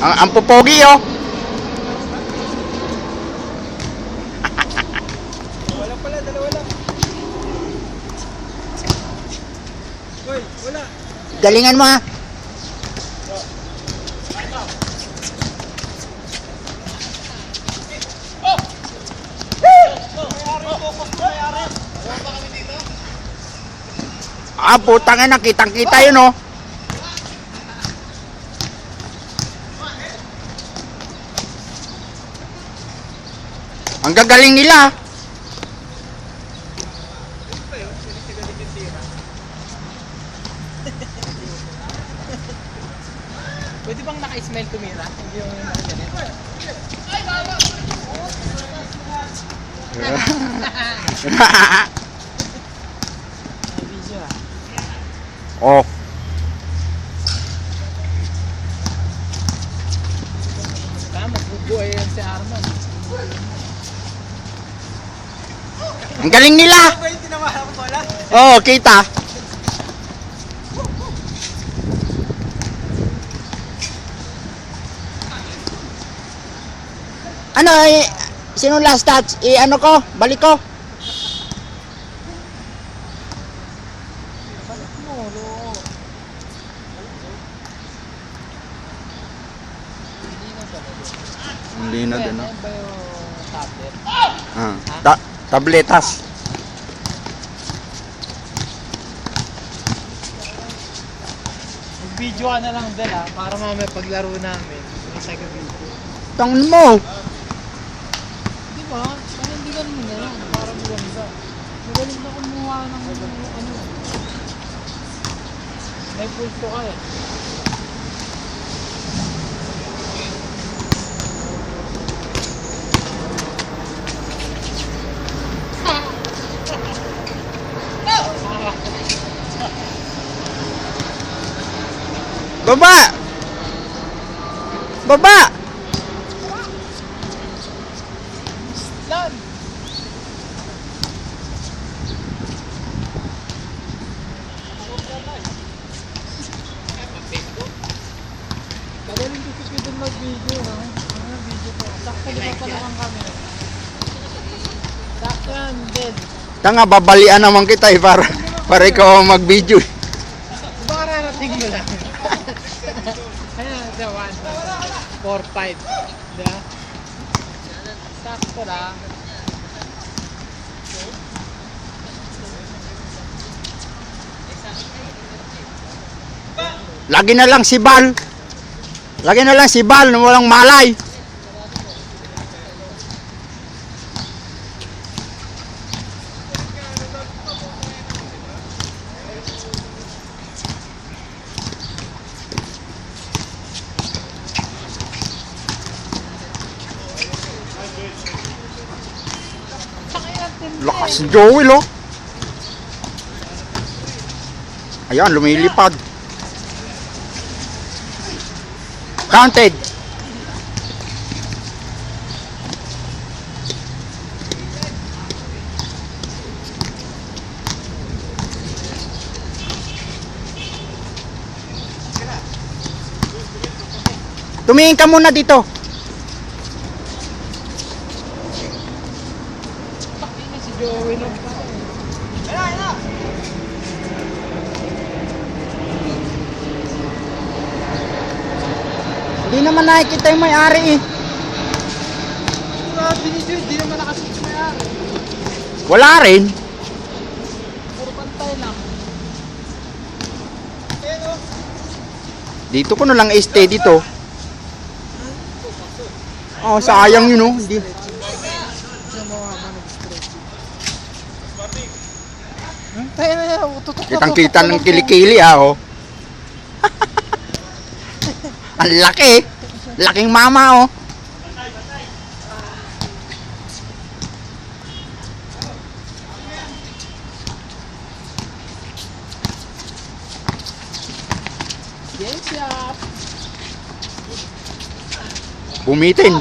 Ang pupogi, oh. Wala pala, dalawa lang. Hoy, wala. Galingan mo, ha. Ah, putang ina, kitang-kita yun, oh. Ang gagaling nila. Pwede bang naka-smile tumira? Hindi yung ganito. Video ah. Oh. Tama, bubuhay yan si Arman. Ang galing nila. Pwede tinawahan ko pala. Oh, kita. Ano, sino last touch? Ano ko? Balik ko? Balik mo, lo. Hindi na ba? Hindi na din, no? Ano ba yung tablet? Tabletas. Mag-video ka na lang din ah, para mamaya paglaro namin. Isa ka video. Tangin mo. Di ba? Parang hindi galing na yan. Parang maganda. Magaling na kumuha ng ano. May pulso ka eh. Baba! Baba! Lan! Magaling kasi pwede mag-video ha. Ano video to? Sakto di ba pala ang camera? Sakto yan, dead. Tanga, babalian naman kita eh para ikaw ang mag-video. Baka rarating mo lang. Ayan, the 1, 4, 5. Diba? Sakto lang. Lagi na lang si Bal. Lagi na lang si Bal na walang malay. Lakas si Joel, oh. Ayan, lumilipad. Counted. Tumingin ka muna dito. Pakinggan si Joey lang pa. Hindi naman nakikita yung may-ari eh. Grabe ni Joey, di naman nakasip na yan. Wala rin. Puro pantay lang. Dito ko na lang stay dito. Oh, sayang yun, oh. Hindi. Tayo na yan, tutok. Kitang-kita ng kilikili, ah, oh. Ang laki. Laking mama, oh. Yes, yeah. Bumitin.